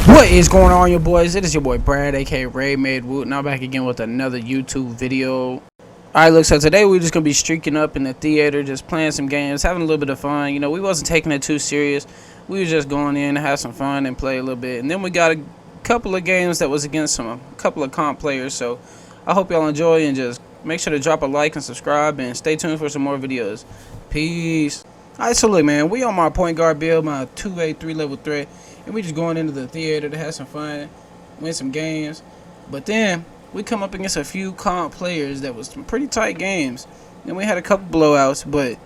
What is going on, your boys? It is your boy Brad, aka Ray Made Woot, now back again with another YouTube video. Alright, look, so today we're just gonna be streaking up in the theater, just playing some games, having a little bit of fun. You know, we wasn't taking it too serious. We was just going in to have some fun and play a little bit. And then we got a couple of games that was against a couple of comp players. So I hope y'all enjoy, and just make sure to drop a like and subscribe, and stay tuned for some more videos. Peace. Alright, so look, man, we on my point guard build, my 2A 3-level threat. And we just going into the theater to have some fun, win some games. But then we come up against a few comp players that was some pretty tight games. And we had a couple blowouts, but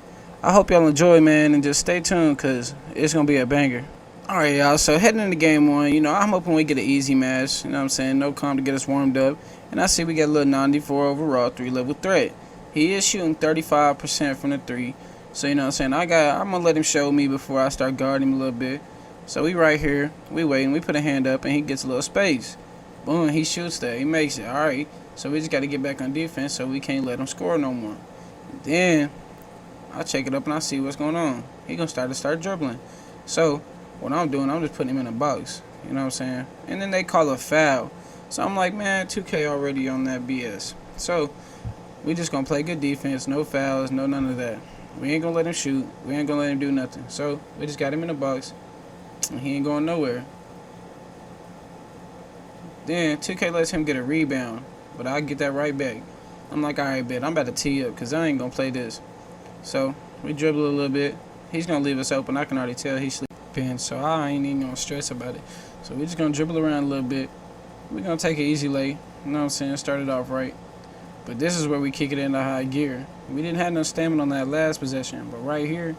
I hope y'all enjoy, man, and just stay tuned because it's going to be a banger. Alright, y'all, so heading into game one, you know, I'm hoping we get an easy match. You know what I'm saying? No comp to get us warmed up. And I see we got a little 94 overall 3-level threat. He is shooting 35% from the 3. So, you know what I'm saying? I'm going to let him show me before I start guarding him a little bit. So we right here, we waiting, we put a hand up, and he gets a little space. Boom, he shoots that, he makes it. Alright, so we just got to get back on defense so we can't let him score no more. And then, I check it up and I see what's going on. He going to start dribbling. So, what I'm doing, I'm just putting him in a box. You know what I'm saying? And then they call a foul. So I'm like, man, 2K already on that BS. So, we just going to play good defense, no fouls, no none of that. We ain't going to let him shoot, we ain't going to let him do nothing. So, we just got him in the box. And he ain't going nowhere. Then 2K lets him get a rebound, but I get that right back. I'm like, alright, bet I'm about to tee up because I ain't gonna play this. So we dribble a little bit. He's gonna leave us open. I can already tell he's sleeping, so I ain't even gonna stress about it. So we're just gonna dribble around a little bit. We're gonna take an easy lay. You know what I'm saying? Start it off right. But this is where we kick it into high gear. We didn't have no stamina on that last possession, but right here,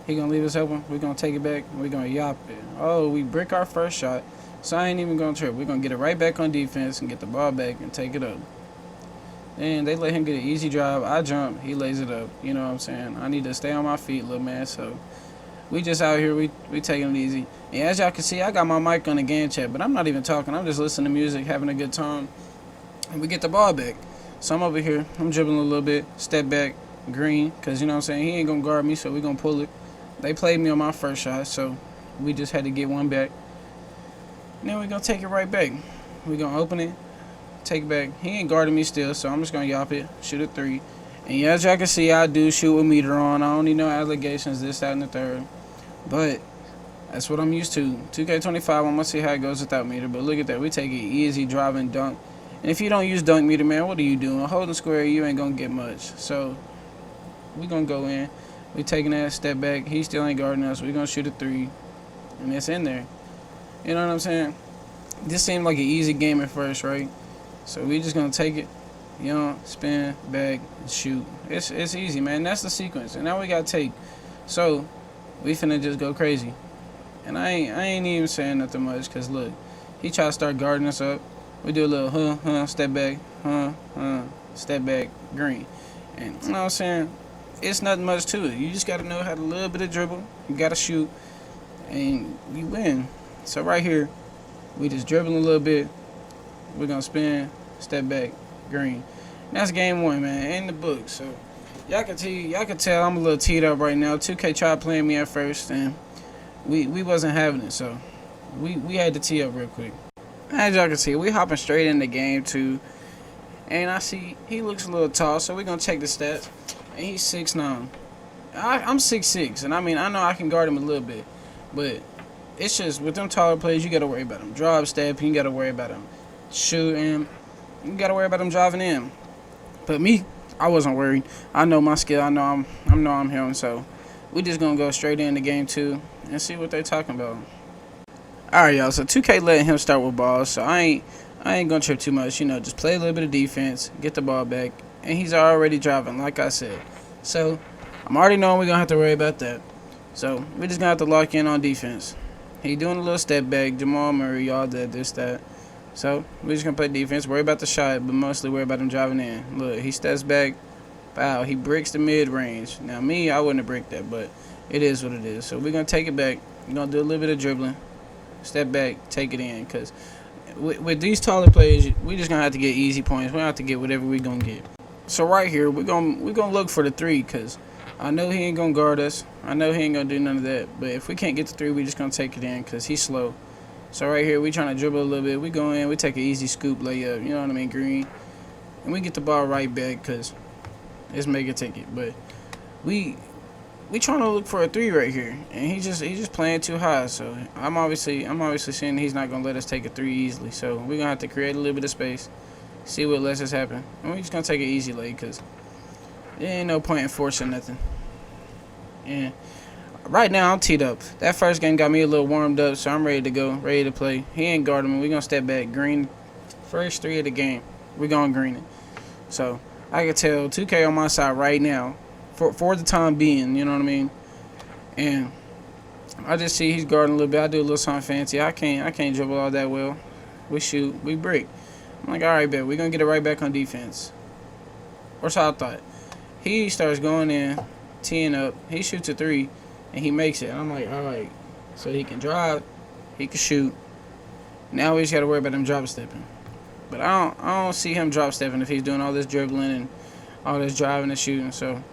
he gonna leave us open. We're gonna take it back. We're gonna yop it. Oh, we brick our first shot. So I ain't even gonna trip. We're gonna get it right back on defense and get the ball back and take it up. And they let him get an easy drive. I jump. He lays it up. You know what I'm saying? I need to stay on my feet, little man. So we just out here. We taking it easy. And as y'all can see, I got my mic on the game chat, but I'm not even talking. I'm just listening to music, having a good time. And we get the ball back. So I'm over here. I'm dribbling a little bit. Step back. Green. Because, you know what I'm saying? He ain't gonna guard me, so we're gonna pull it. They played me on my first shot, so we just had to get one back. And then we're going to take it right back. We're going to open it, take it back. He ain't guarding me still, so I'm just going to yop it, shoot a 3. And yeah, as y'all can see, I do shoot with meter on. I don't need no allegations, this, that, and the third. But that's what I'm used to. 2K25, I'm going to see how it goes without meter. But look at that. We take it easy, drive, and dunk. And if you don't use dunk meter, man, what are you doing? Holding square, you ain't going to get much. So we're going to go in. We taking that step back. He still ain't guarding us. We're going to shoot a 3. And it's in there. You know what I'm saying? This seemed like an easy game at first, right? So we just going to take it, you know, spin, back, and shoot. It's easy, man. That's the sequence. And now we got take. So we finna just go crazy. And I ain't even saying nothing much because, look, he tried to start guarding us up. We do a little step back, step back, green. And you know what I'm saying? It's nothing much to it. You just got to know how to a little bit of dribble. You got to shoot, and you win. So right here, we just dribble a little bit. We're going to spin, step back, green. And that's game one, man, in the book. So y'all can tell I'm a little teed up right now. 2K tried playing me at first, and we wasn't having it. So we had to tee up real quick. As y'all can see, we hopping straight into game 2. And I see he looks a little tall, so we're going to check the stats. And he's 6'9". I'm 6'6", and I mean, I know I can guard him a little bit, but it's just with them taller players, you got to worry about them drop stepping, you got to worry about them shooting, you got to worry about them driving in. But me, I wasn't worried. I know my skill. I know I'm him. So we just gonna go straight into game 2 and see what they talking about. All right, y'all. So 2K letting him start with balls, so I ain't gonna trip too much. You know, just play a little bit of defense, get the ball back. And he's already driving, like I said. So, I'm already knowing we're going to have to worry about that. So, we're just going to have to lock in on defense. He doing a little step back. Jamal Murray, all that, this, that. So, we're just going to play defense. Worry about the shot, but mostly worry about him driving in. Look, he steps back. Wow, he breaks the mid-range. Now, me, I wouldn't have break that, but it is what it is. So, we're going to take it back. We're going to do a little bit of dribbling. Step back, take it in. Because with these taller players, we just going to have to get easy points. We don't have to get whatever we're going to get. So right here, we're gonna look for the 3 because I know he ain't gonna guard us. I know he ain't gonna do none of that. But if we can't get the 3, we just gonna take it in because he's slow. So right here, we trying to dribble a little bit. We go in, we take an easy scoop layup. You know what I mean, green, and we get the ball right back because it's make a ticket. But we trying to look for a three right here, and he's just playing too high. So I'm obviously seeing he's not gonna let us take a three easily. So we're gonna have to create a little bit of space, see what lets us happen, and we're just gonna take it easy late because there ain't no point in forcing nothing. And right now I'm teed up. That first game got me a little warmed up, so I'm ready to go, ready to play. He ain't guarding me. We're gonna step back. Green, first three of the game. We're gonna green it. So I can tell 2K on my side right now. For the time being, you know what I mean? And I just see he's guarding a little bit. I do a little something fancy. I can't dribble all that well. We shoot, we break. I'm like, all right, bet. We're going to get it right back on defense. Or so I thought. He starts going in, teeing up. He shoots a three, and he makes it. And I'm like, all right. So he can drive, he can shoot. Now we just got to worry about him drop stepping. But I don't see him drop stepping if he's doing all this dribbling and all this driving and shooting. So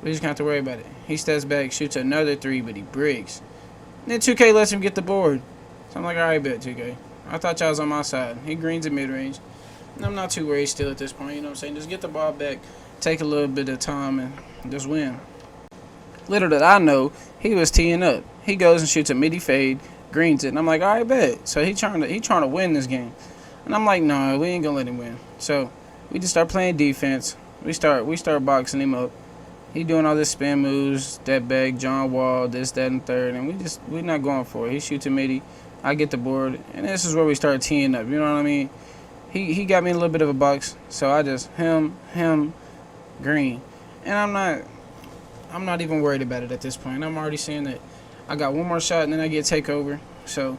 we just have to worry about it. He steps back, shoots another three, but he breaks. And then 2K lets him get the board. So I'm like, all right, bet, 2K. I thought y'all was on my side. He greens at mid-range. And I'm not too worried still at this point. You know what I'm saying? Just get the ball back, take a little bit of time, and just win. Little did I know, he was teeing up. He goes and shoots a midi fade, greens it. And I'm like, all right, bet. So he trying to win this game. And I'm like, no, we ain't going to let him win. So we just start playing defense. We start boxing him up. He doing all this spin moves, step back, John Wall, this, that, and third, and we're not going for it. He shoots a midi, I get the board, and this is where we start teeing up. You know what I mean? He got me in a little bit of a box, so I just him, green, and I'm not even worried about it at this point. I'm already seeing that I got one more shot, and then I get takeover. So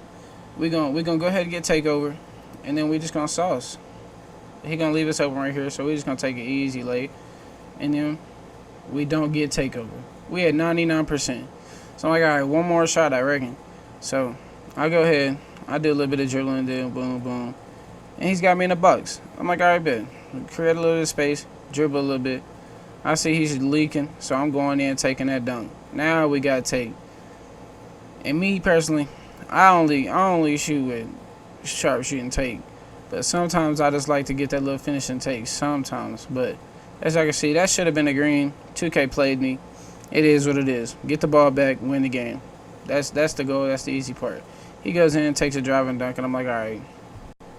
we gonna go ahead and get takeover, and then we just gonna sauce. He gonna leave us open right here, so we just gonna take it easy late, and then we don't get takeover. We had 99%. So I'm like, all right, one more shot, I reckon. So I go ahead. I do a little bit of dribbling, then boom, boom. And he's got me in the box. I'm like, all right, bet. Create a little bit of space, dribble a little bit. I see he's leaking, so I'm going in taking that dunk. Now we got take. And me personally, I only shoot with sharp shooting take. But sometimes I just like to get that little finishing take sometimes. But as I can see, that should have been a green. 2K played me. It is what it is. Get the ball back, win the game. That's the goal. That's the easy part. He goes in, takes a drive and dunk, and I'm like, all right.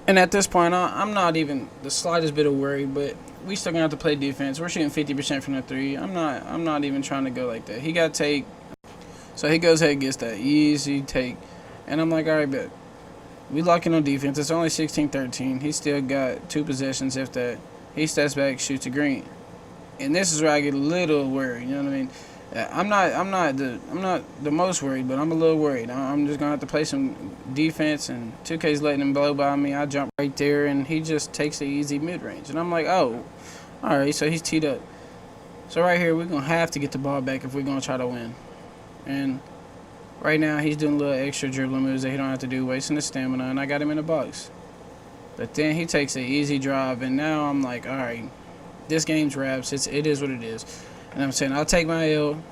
And at this point, I'm not even the slightest bit of worry, but we still gonna have to play defense. We're shooting 50% from the three. I'm not even trying to go like that. He got take, so he goes ahead and gets that easy take, and I'm like, all right, bet. We locking on defense. It's only 16-13. He still got two possessions, if that. He steps back, shoots a green, and this is where I get a little worried. You know what I mean? I'm not the most worried, but I'm a little worried. I'm just gonna have to play some defense, and 2K's letting him blow by me. I jump right there, and he just takes the easy mid range, and I'm like, oh, all right. So he's teed up. So right here, we're gonna have to get the ball back if we're gonna try to win. And right now, he's doing a little extra dribbling moves that he don't have to do, wasting his stamina, and I got him in the box. But then he takes an easy drive, and now I'm like, all right, this game's wraps. It is what it is. And I'm saying, I'll take my L,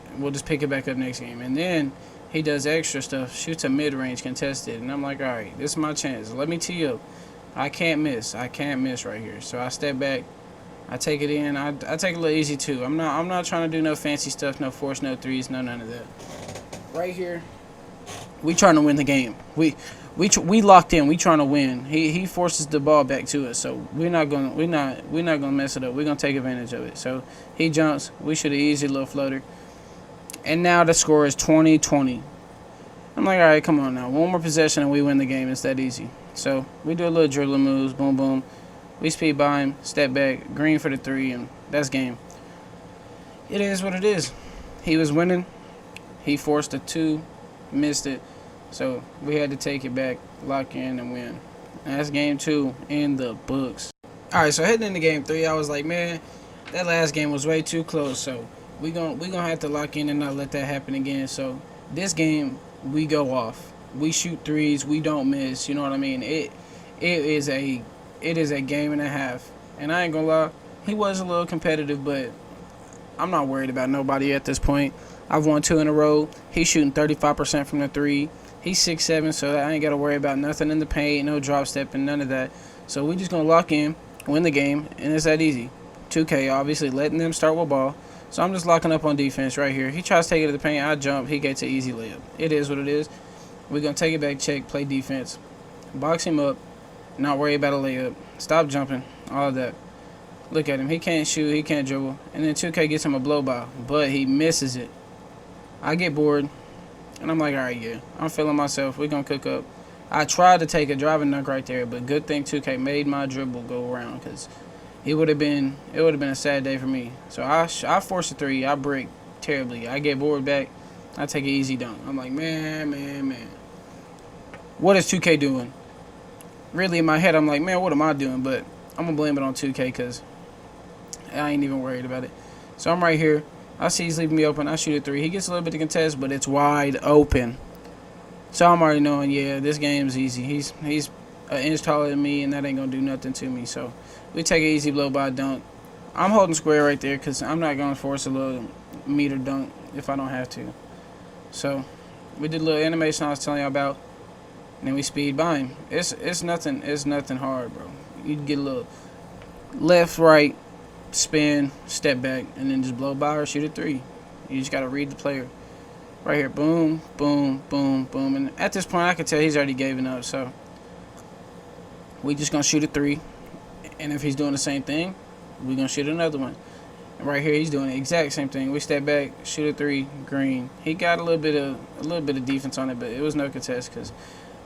and we'll just pick it back up next game. And then he does extra stuff, shoots a mid-range contested, and I'm like, all right, this is my chance. Let me tee up. I can't miss. I can't miss right here. So I step back. I take it in. I take it a little easy, too. I'm not trying to do no fancy stuff, no force, no threes, none of that. Right here, we trying to win the game. We locked in. We trying to win. He forces the ball back to us, so we're not gonna mess it up. We're gonna take advantage of it. So he jumps. We shoot an easy little floater, and now the score is 20-20. I'm like, all right, come on now. One more possession and we win the game. It's that easy. So we do a little dribbling moves. Boom, boom. We speed by him. Step back. Green for the three, and that's game. It is what it is. He was winning. He forced a two, missed it. So we had to take it back, lock in, and win. And that's game 2 in the books. All right, so heading into game 3, I was like, man, that last game was way too close. So we gonna have to lock in and not let that happen again. So this game, we go off. We shoot threes. We don't miss. You know what I mean? It is a game and a half. And I ain't gonna lie, he was a little competitive, but I'm not worried about nobody at this point. I've won 2 in a row. He's shooting 35% from the three. He's 6'7", so I ain't got to worry about nothing in the paint, no drop step, and none of that. So we just going to lock in, win the game, and it's that easy. 2K, obviously, letting them start with ball. So I'm just locking up on defense right here. He tries to take it to the paint. I jump. He gets an easy layup. It is what it is. We're going to take it back, check, play defense. Box him up. Not worry about a layup. Stop jumping. All of that. Look at him. He can't shoot. He can't dribble. And then 2K gets him a blow by. But he misses it. I get bored. And I'm like, all right, yeah. I'm feeling myself. We're going to cook up. I tried to take a driving dunk right there. But good thing 2K made my dribble go around. Because it would have been a sad day for me. So I force a three. I break terribly. I get bored back. I take an easy dunk. I'm like, man. What is 2K doing? Really, in my head, I'm like, man, what am I doing? But I'm going to blame it on 2K because I ain't even worried about it. So I'm right here. I see he's leaving me open. I shoot a three. He gets a little bit of contest, but it's wide open. So I'm already knowing, yeah, this game's easy. He's an inch taller than me, and that ain't going to do nothing to me. So we take an easy blow by dunk. I'm holding square right there because I'm not going to force a little meter dunk if I don't have to. So we did a little animation I was telling you about. And then we speed by him. It's nothing hard, bro. You get a little left, right, spin, step back, and then just blow by or shoot a three. You just gotta read the player. Right here, boom, boom, boom, boom. And at this point I can tell he's already given up, so we just gonna shoot a three. And if he's doing the same thing, we gonna shoot another one. And right here he's doing the exact same thing. We step back, shoot a three, green. He got a little bit of defense on it, but it was no contest because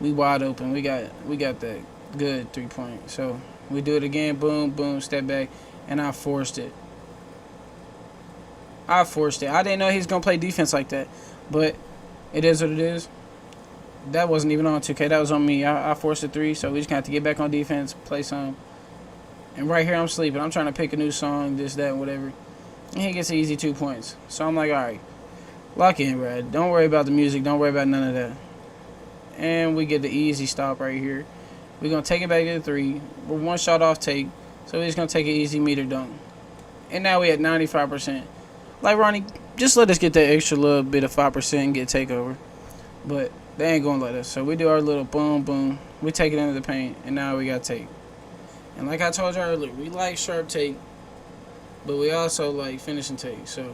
we wide open. We got that good 3-point. So we do it again. Boom, boom, step back, and I forced it. I didn't know he was gonna play defense like that, but it is what it is. That wasn't even on 2K. That was on me. I forced a three, so we just got to get back on defense, play some. And right here I'm sleeping. I'm trying to pick a new song, this, that, whatever. And he gets an easy 2 points. So I'm like, all right, lock in, Brad. Don't worry about the music. Don't worry about none of that. And we get the easy stop right here. We're going to take it back to the three. We're one shot off take. So we're just going to take an easy meter dunk. And now we at 95%. Like, Ronnie, just let us get that extra little bit of 5% and get takeover. But they ain't going to let us. So we do our little boom, boom. We take it into the paint. And now we got take. And like I told you earlier, we like sharp take. But we also like finishing take. So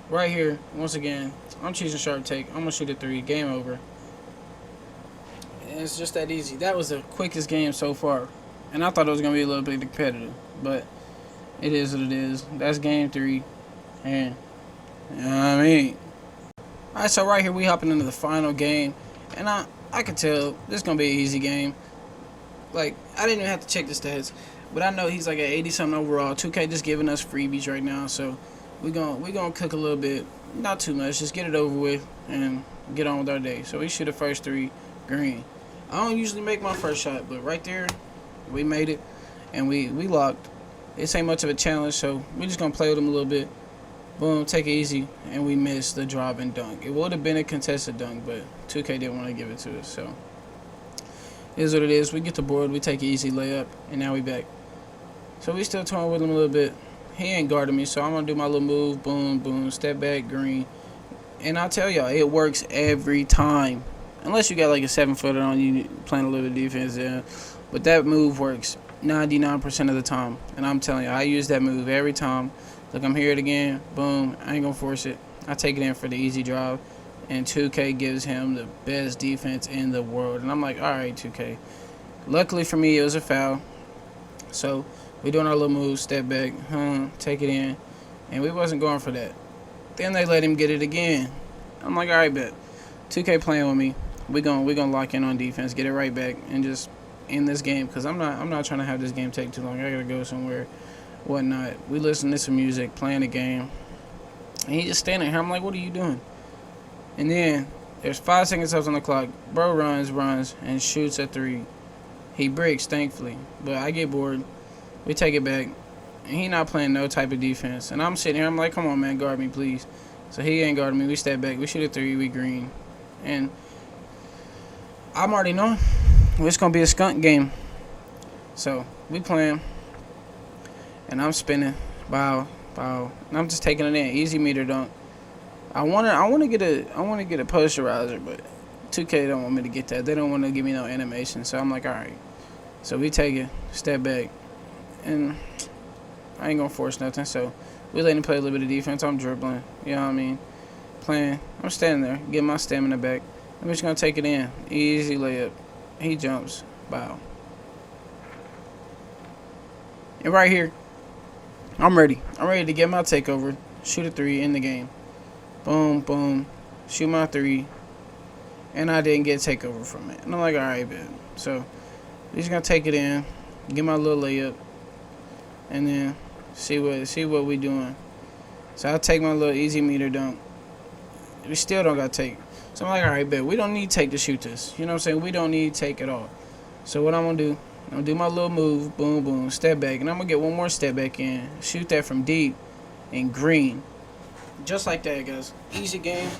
right here, once again, I'm choosing sharp take. I'm going to shoot a three. Game over. It's just that easy. That was the quickest game so far. And I thought it was going to be a little bit competitive. But it is what it is. That's game 3. And, you know what I mean? Alright, so right here we hopping into the final game. And I could tell this is going to be an easy game. Like, I didn't even have to check the stats. But I know he's like at 80-something overall. 2K just giving us freebies right now. So we're gonna cook a little bit. Not too much. Just get it over with and get on with our day. So we shoot the first three. Green. I don't usually make my first shot, but right there, we made it, and we locked. This ain't much of a challenge, so we're just going to play with them a little bit. Boom, take it easy, and we missed the drive and dunk. It would have been a contested dunk, but 2K didn't want to give it to us, so it is what it is. We get the board, we take an easy layup, and now we back. So we still toying with him a little bit. He ain't guarding me, so I'm going to do my little move, boom, boom, step back, green. And I'll tell y'all, it works every time. Unless you got like a 7-footer on you playing a little bit of defense there. But that move works 99% of the time. And I'm telling you, I use that move every time. Look, I'm here it again. Boom. I ain't going to force it. I take it in for the easy drive. And 2K gives him the best defense in the world. And I'm like, all right, 2K. Luckily for me, it was a foul. So we doing our little move, step back, take it in. And we wasn't going for that. Then they let him get it again. I'm like, all right, bet. 2K playing with me. We gonna lock in on defense, get it right back, and just end this game. Cause I'm not trying to have this game take too long. I gotta go somewhere, whatnot. We listen to some music, playing the game, and he just standing here. I'm like, what are you doing? And then there's 5 seconds left on the clock. Bro runs, and shoots a three. He breaks, thankfully, but I get bored. We take it back, and he not playing no type of defense. And I'm sitting here. I'm like, come on, man, guard me, please. So he ain't guarding me. We step back. We shoot a three. We green. And I'm already knowing it's going to be a skunk game. So we playing. And I'm spinning. Bow. And I'm just taking it in. Easy meter dunk. I want to get a posterizer, but 2K don't want me to get that. They don't want to give me no animation. So I'm like, all right. So we take it, step back, and I ain't gonna force nothing. So we let him play a little bit of defense. I'm dribbling. You know what I mean? Playing. I'm standing there, getting my stamina back. I'm just gonna take it in. Easy layup. He jumps. Wow. And right here, I'm ready. I'm ready to get my takeover. Shoot a 3 in the game. Boom, boom. Shoot my 3. And I didn't get takeover from it. And I'm like, all right, man. So we're just gonna take it in, get my little layup, and then see what we doing. So I take my little easy meter dunk. We still don't got take. So I'm like, all right, bet we don't need take to shoot this. You know what I'm saying? We don't need take at all. So what I'm gonna do? I'm gonna do my little move, boom, boom, step back, and I'm gonna get one more step back in, shoot that from deep, and green, just like that, guys. Easy game.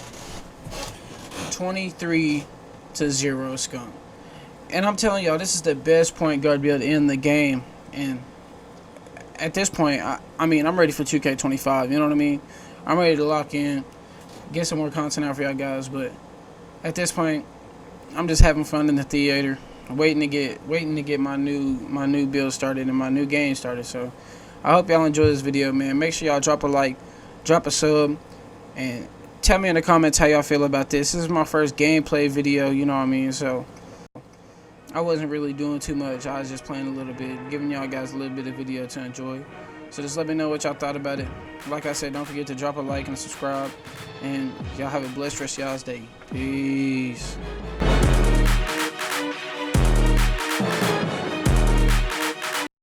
23-0 skunk. And I'm telling y'all, this is the best point guard build in the game. And at this point, I mean, I'm ready for 2K25. You know what I mean? I'm ready to lock in, get some more content out for y'all guys. But at this point, I'm just having fun in the theater, waiting to get my new build started and my new game started. So I hope y'all enjoy this video, man. Make sure y'all drop a like, drop a sub, and tell me in the comments how y'all feel about this. This is my first gameplay video, you know what I mean? So I wasn't really doing too much. I was just playing a little bit, giving y'all guys a little bit of video to enjoy. So just let me know what y'all thought about it. Like I said, don't forget to drop a like and subscribe. And y'all have a blessed rest of y'all's day. Peace.